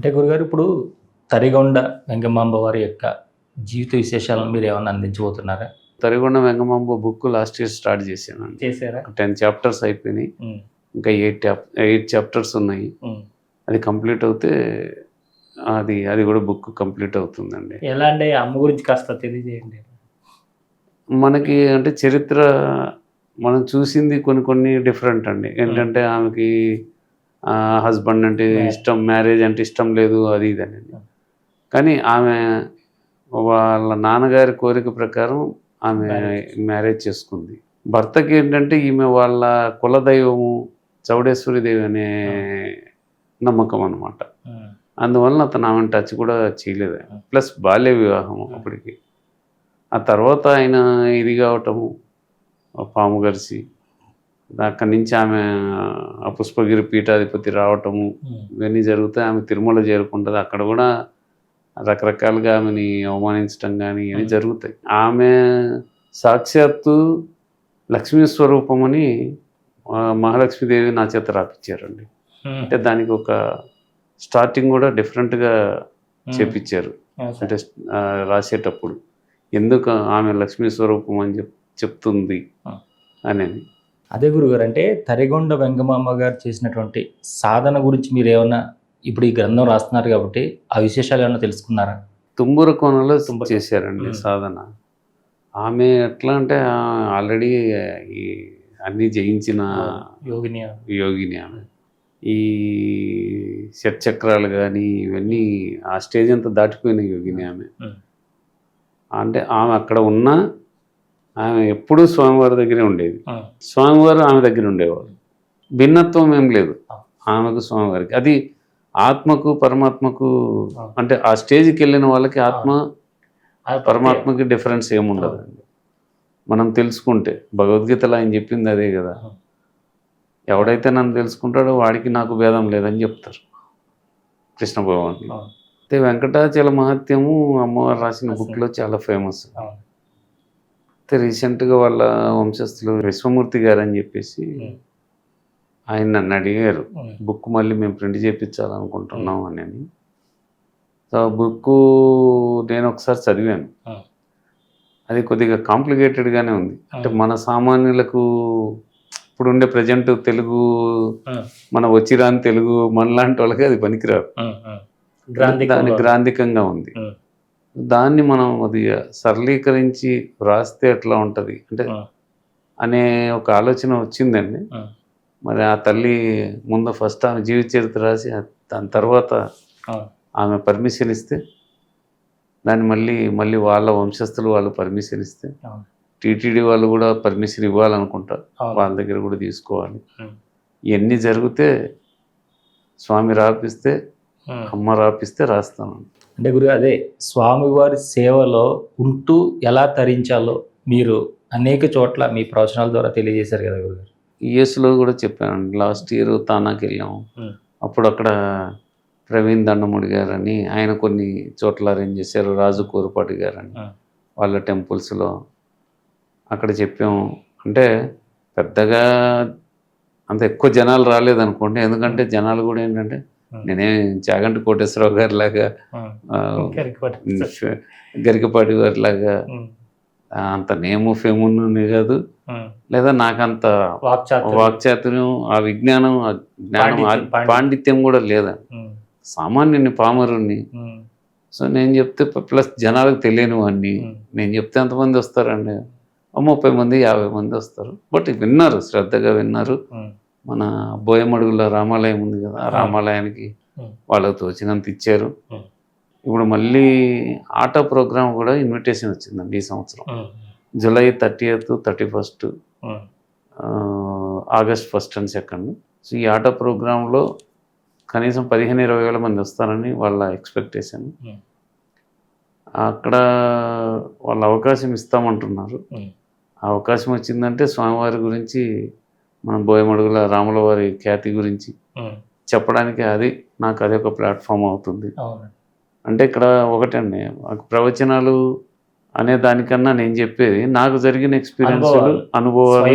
అంటే గురుగారు ఇప్పుడు తరిగొండ వెంగమాంబ వారి యొక్క జీవిత విశేషాలను మీరు ఏమైనా అందించబోతున్నారా? Tarigonda Vengamamba book last year start చేశానండి. చేశారా? 10 చాప్టర్స్ అయిపోయినాయి. ఇంకా 8 చాప్టర్స్ ఉన్నాయి. అది కంప్లీట్ అవుతే అది కూడా బుక్ కంప్లీట్ అవుతుందండి. ఎలా అంటే అమ్మ గురించి కాస్త తెలియజేయండి. మనకి అంటే చరిత్ర మనం చూసింది కొన్ని డిఫరెంట్ అండి. ఏంటంటే ఆమెకి హస్బెండ్ అంటే ఇష్టం, మ్యారేజ్ అంటే ఇష్టం లేదు, అది ఇది అని. కానీ ఆమె వాళ్ళ నాన్నగారి కోరిక ప్రకారం ఆమె మ్యారేజ్ చేసుకుంది. భర్తకి ఏంటంటే ఈమె వాళ్ళ కులదైవము చౌడేశ్వరి దేవి అనే నమ్మకం అన్నమాట. అందువలన అతను ఆమెను టచ్ కూడా చేయలేదు. ప్లస్ బాల్య వివాహం అప్పటికి. ఆ తర్వాత ఆయన ఇది కావటము, పాము గరిసి, అక్కడి నుంచి ఆమె ఆ పుష్పగిరి పీఠాధిపతి రావటము, ఇవన్నీ జరుగుతాయి. ఆమె తిరుమల చేరుకుంటుంది. అక్కడ కూడా రకరకాలుగా ఆమెని అవమానించడం కానీ ఇవన్నీ జరుగుతాయి. ఆమె సాక్షాత్తు లక్ష్మీ స్వరూపమని మహాలక్ష్మీదేవి నా చేత రాపించారండి. అంటే దానికి ఒక స్టార్టింగ్ కూడా డిఫరెంట్గా చేపించారు. అంటే రాసేటప్పుడు ఎందుకు ఆమె లక్ష్మీ స్వరూపం అని చెప్తుంది అనేది. అదే గురుగారు, అంటే తరిగొండ వెంగమాంబ గారు చేసినటువంటి సాధన గురించి మీరు ఏమన్నా ఇప్పుడు ఈ గ్రంథం రాస్తున్నారు కాబట్టి ఆ విశేషాలు ఏమన్నా తెలుసుకున్నారా? తుమ్మూర కోణంలో చేశారండి సాధన. ఆమె ఎట్లా అంటే ఆల్రెడీ ఈ అన్నీ జయించిన యోగిని ఆమె. ఈ షట్చక్రాలు కానీ ఇవన్నీ ఆ స్టేజ్ అంతా దాటిపోయిన యోగిని ఆమె. అంటే ఆమె అక్కడ ఉన్నా ఆమె ఎప్పుడూ స్వామివారి దగ్గరే ఉండేది. స్వామివారు ఆమె దగ్గర ఉండేవారు. భిన్నత్వం ఏం లేదు ఆమెకు స్వామివారికి. అది ఆత్మకు పరమాత్మకు, అంటే ఆ స్టేజ్కి వెళ్ళిన వాళ్ళకి ఆత్మ పరమాత్మకి డిఫరెన్స్ ఏముండదండి. మనం తెలుసుకుంటే భగవద్గీతలో ఆయన చెప్పింది అదే కదా, ఎవడైతే నన్ను తెలుసుకుంటాడో వాడికి నాకు భేదం లేదని చెప్తారు కృష్ణ భగవానుడు. అయితే వెంకటాచల మహత్యము అమ్మవారు రాసిన బుక్లో చాలా ఫేమస్. అయితే రీసెంట్గా వాళ్ళ వంశస్థులు విశ్వమూర్తి గారు అని చెప్పేసి ఆయన నన్ను అడిగారు, బుక్ మళ్ళీ మేము ప్రింట్ చేయించాలనుకుంటున్నాం అని. సో బుక్ నేను ఒకసారి చదివాను. అది కొద్దిగా కాంప్లికేటెడ్గానే ఉంది. అంటే మన సామాన్యులకు ఇప్పుడుండే ప్రజెంట్ తెలుగు, మన వచ్చిరాని తెలుగు మనలాంటి వాళ్ళకి అది పనికిరాదు. దాని గ్రాంధికంగా ఉంది. దాన్ని మనం అది సరళీకరించి వ్రాస్తే ఎట్లా ఉంటుంది అంటే అనే ఒక ఆలోచన వచ్చిందండి. మరి ఆ తల్లి ముందు ఫస్ట్ ఆమె జీవిత చరిత్ర రాసి దాని తర్వాత ఆమె పర్మిషన్ ఇస్తే దాన్ని మళ్ళీ వాళ్ళ వంశస్థులు వాళ్ళు పర్మిషన్ ఇస్తే టీటీడీ వాళ్ళు కూడా పర్మిషన్ ఇవ్వాలనుకుంటారు. వాళ్ళ దగ్గర కూడా తీసుకోవాలి. ఇవన్నీ జరిగితే స్వామి రాపిస్తే, అమ్మ రాపిస్తే రాస్తాను. అంటే గురు అదే స్వామివారి సేవలో ఉంటూ ఎలా తరించాలో మీరు అనేక చోట్ల మీ ప్రవచనాల ద్వారా తెలియజేశారు కదా గురుగారు. యూఎస్లో కూడా చెప్పానండి. లాస్ట్ ఇయర్ తానాకి వెళ్ళాము. అప్పుడు అక్కడ ప్రవీణ్ దండముడి గారు అని ఆయన కొన్ని చోట్ల అరేంజ్ చేశారు. రాజు కోరుపాటి గారు అని వాళ్ళ టెంపుల్స్లో అక్కడ చెప్పాము. అంటే పెద్దగా అంత ఎక్కువ జనాలు రాలేదనుకోండి. ఎందుకంటే జనాలు కూడా ఏంటంటే నేనే చాగంటి కోటేశ్వరరావు గారి లాగా, గరికపాటి గారి లాగా అంత నేము ఫేముని కాదు, లేదా నాకంత వాక్చాతుర్యం, ఆ విజ్ఞానం, ఆ జ్ఞానం, పాండిత్యం కూడా లేదండి. సామాన్యుని, పామరుని. సో నేను చెప్తే ప్లస్ జనాలకు తెలియని వాడిని నేను చెప్తే ఎంతమంది వస్తారండి? 30 మంది 50 మంది వస్తారు. బట్ విన్నారు, శ్రద్ధగా విన్నారు. మన బోయమడుగుల రామాలయం ఉంది కదా, ఆ రామాలయానికి వాళ్ళకు తోచినంత ఇచ్చారు. ఇప్పుడు మళ్ళీ ఆటో ప్రోగ్రామ్ కూడా ఇన్విటేషన్ వచ్చిందండి ఈ సంవత్సరం. July 30th, 31st, August 1st and 2nd. So ఈ ఆటో ప్రోగ్రాంలో కనీసం 15-20 వేల మంది వస్తారని వాళ్ళ ఎక్స్పెక్టేషన్. అక్కడ వాళ్ళ అవకాశం ఇస్తామంటున్నారు. ఆ అవకాశం వచ్చిందంటే స్వామివారి గురించి, మన బోయమడుగుల రాముల వారి ఖ్యాతి గురించి చెప్పడానికి నాకు అది ఒక ప్లాట్ఫామ్ అవుతుంది. అంటే ఇక్కడ ఒకటండి, ప్రవచనాలు అనే దానికన్నా నేను చెప్పేది నాకు జరిగిన ఎక్స్పీరియన్స్లు, అనుభవాలు,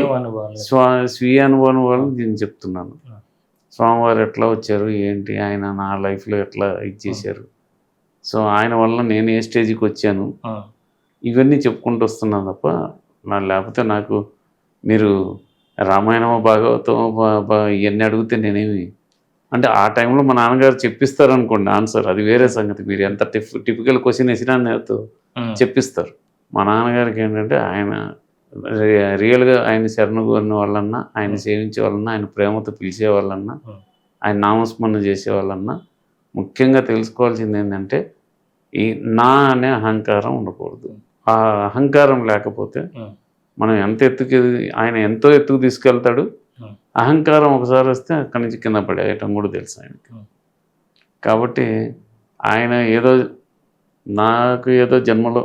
స్వీయ అనుభవాలు నేను చెప్తున్నాను. స్వామివారు ఎట్లా వచ్చారు ఏంటి, ఆయన నా లైఫ్లో ఎట్లా ఇచ్చేసారు, సో ఆయన వల్ల నేను ఏ స్టేజ్కి వచ్చాను, ఇవన్నీ చెప్పుకుంటూ వస్తున్నాను తప్ప లేకపోతే నాకు మీరు రామాయణమో భాగవతమో ఇవన్నీ అడిగితే నేనేమి, అంటే ఆ టైంలో మా నాన్నగారు చెప్పిస్తారు అనుకోండి ఆన్సర్, అది వేరే సంగతి. మీరు ఎంత టిపికల్ క్వశ్చన్ వేసినా నాతో చెప్పిస్తారు. మా నాన్నగారికి ఏంటంటే ఆయన రియల్గా ఆయన శరణు కోరిన వాళ్ళన్నా, ఆయన సేవించే వాళ్ళన్నా, ఆయన ప్రేమతో పిలిచే వాళ్ళన్నా, ఆయన నామస్మరణ చేసే వాళ్ళన్నా ముఖ్యంగా తెలుసుకోవాల్సింది ఏంటంటే ఈ నా అనే అహంకారం ఉండకూడదు. ఆ అహంకారం లేకపోతే మనం ఎంత ఎత్తుకి, ఆయన ఎంతో ఎత్తుకు తీసుకెళ్తాడు. అహంకారం ఒకసారి వస్తే అక్కడి నుంచి కింద పడేయటం కూడా తెలుసు ఆయనకి. కాబట్టి ఆయన ఏదో నాకు ఏదో జన్మలో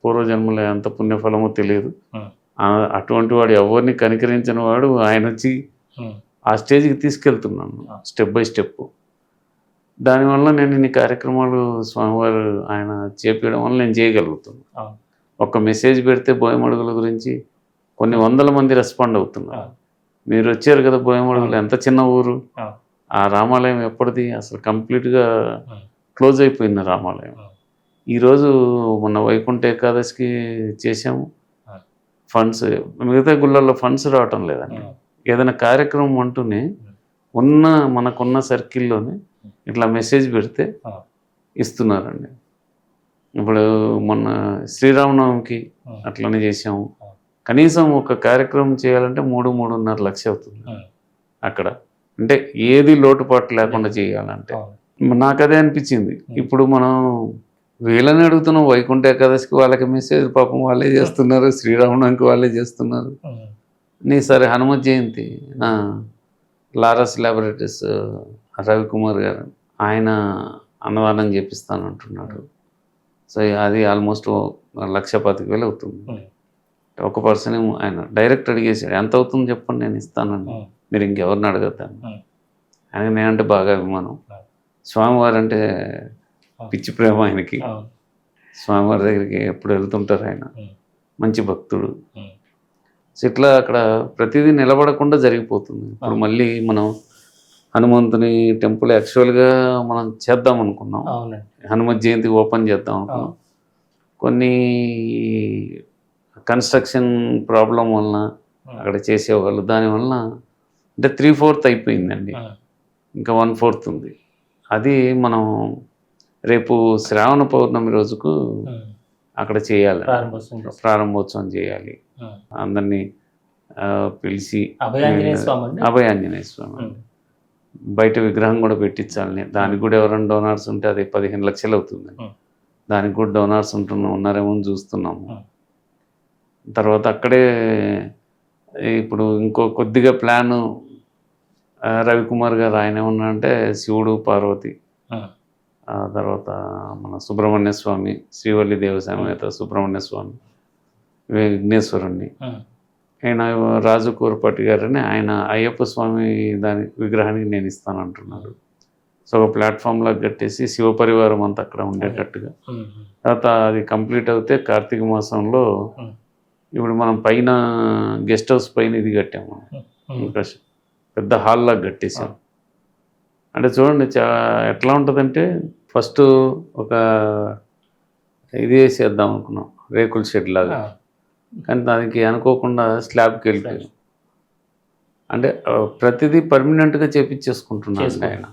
పూర్వజన్మలో ఎంత పుణ్యఫలమో తెలియదు, అటువంటి వాడు ఎవరిని కనికరించిన వాడు ఆయన వచ్చి ఆ స్టేజ్కి తీసుకెళ్తున్నాను స్టెప్ బై స్టెప్. దానివల్ల నేను ఇన్ని కార్యక్రమాలు స్వామివారు ఆయన చేపించడం వల్ల నేను చేయగలుగుతున్నాను. ఒక మెసేజ్ పెడితే బోయమడుగుల గురించి కొన్ని వందల మంది రెస్పాండ్ అవుతున్నారు. మీరు వచ్చారు కదా బోయమడుగులు, ఎంత చిన్న ఊరు, ఆ రామాలయం ఎప్పటిది అసలు కంప్లీట్గా క్లోజ్ అయిపోయింది రామాలయం. ఈరోజు మొన్న వైకుంఠ ఏకాదశికి చేసాము, ఫండ్స్ మిగతా గుళ్ళల్లో ఫండ్స్ రావటం లేదండి. ఏదైనా కార్యక్రమం అంటూనే మనకున్న సర్కిల్లోనే ఇట్లా మెసేజ్ పెడితే ఇస్తున్నారండి. ఇప్పుడు మొన్న శ్రీరామనవమికి అట్లనే చేసాము. కనీసం ఒక కార్యక్రమం చేయాలంటే 3-3.5 లక్షలు అవుతుంది అక్కడ. అంటే ఏది లోటుపాటు లేకుండా చేయాలంటే నాకు అదే అనిపించింది. ఇప్పుడు మనం వీళ్ళని అడుగుతున్నాం, వైకుంఠ ఏకాదశికి వాళ్ళకి మెసేజ్ పాపం వాళ్ళే చేస్తున్నారు, శ్రీరామనవమికి వాళ్ళే చేస్తున్నారు. సరే హనుమత్ జయంతి లారస్ ల్యాబొరేటరీస్ రవికుమార్ గారు ఆయన అన్నదానం చేపిస్తానంటున్నాడు. సో అది ఆల్మోస్ట్ 1,25,000 అవుతుంది. ఒక పర్సన్ ఏమో ఆయన డైరెక్ట్ అడిగేసాడు, ఎంత అవుతుంది చెప్పండి నేను ఇస్తానండి, మీరు ఇంకెవరిని అడగతాను. ఆయనకి నేనంటే బాగా అభిమానం, స్వామివారు అంటే పిచ్చి ప్రేమ ఆయనకి. స్వామివారి దగ్గరికి ఎప్పుడు వెళ్తుంటారు ఆయన, మంచి భక్తుడు. సో ఇట్లా అక్కడ ప్రతిదీ నిలబడకుండా జరిగిపోతుంది. ఇప్పుడు మళ్ళీ మనం హనుమంతుని టెంపుల్ యాక్చువల్గా మనం చేద్దాం అనుకున్నాం, హనుమత్ జయంతి ఓపెన్ చేద్దాం అనుకున్నాం. కొన్ని కన్స్ట్రక్షన్ ప్రాబ్లం వలన అక్కడ చేసేవాళ్ళు, దానివల్ల అంటే 3/4 అయిపోయిందండి, ఇంకా 1/4 ఉంది. అది మనం రేపు శ్రావణ పౌర్ణమి రోజుకు అక్కడ చేయాలి, ప్రారంభోత్సవం చేయాలి. అందరినీ పిలిచి అభయాంజనేయ స్వామి బయట విగ్రహం కూడా పెట్టించాలని, దానికి కూడా ఎవరైనా డోనార్స్ ఉంటే అది 15 లక్షలు అవుతుంది. దానికి కూడా డోనార్స్ ఉన్నారేమో అని చూస్తున్నాము. తర్వాత అక్కడే ఇప్పుడు ఇంకో కొద్దిగా ప్లాను రవికుమార్ గారు ఆయన ఏమన్నారంటే శివుడు పార్వతి, ఆ తర్వాత మన సుబ్రహ్మణ్య స్వామి, శ్రీవల్లి దేవసేన సుబ్రహ్మణ్య స్వామి, విఘ్నేశ్వరుణ్ణి, ఆయన రాజు కూరపాటి గారని ఆయన అయ్యప్ప స్వామి దాని విగ్రహానికి నేను ఇస్తానంటున్నాడు. సో ఒక ప్లాట్ఫామ్లా కట్టేసి శివపరివారం అంతా అక్కడ ఉండేటట్టుగా. తర్వాత అది కంప్లీట్ అవుతే కార్తీక మాసంలో ఇప్పుడు మనం పైన గెస్ట్ హౌస్ పైన ఇది కట్టాము, ఇంకా పెద్ద హాల్లాగా కట్టేసాం. అంటే చూడండి ఎట్లా ఉంటుందంటే ఫస్ట్ ఒక ఇది వేసేద్దాం అనుకున్నాం, రేకుల షెడ్ లాగా, కానీ దానికి అనుకోకుండా స్లాబ్కి వెళ్ళిపోయాం. అంటే ప్రతిదీ పర్మనెంట్గా చేపించేసుకుంటున్నాను ఆయన.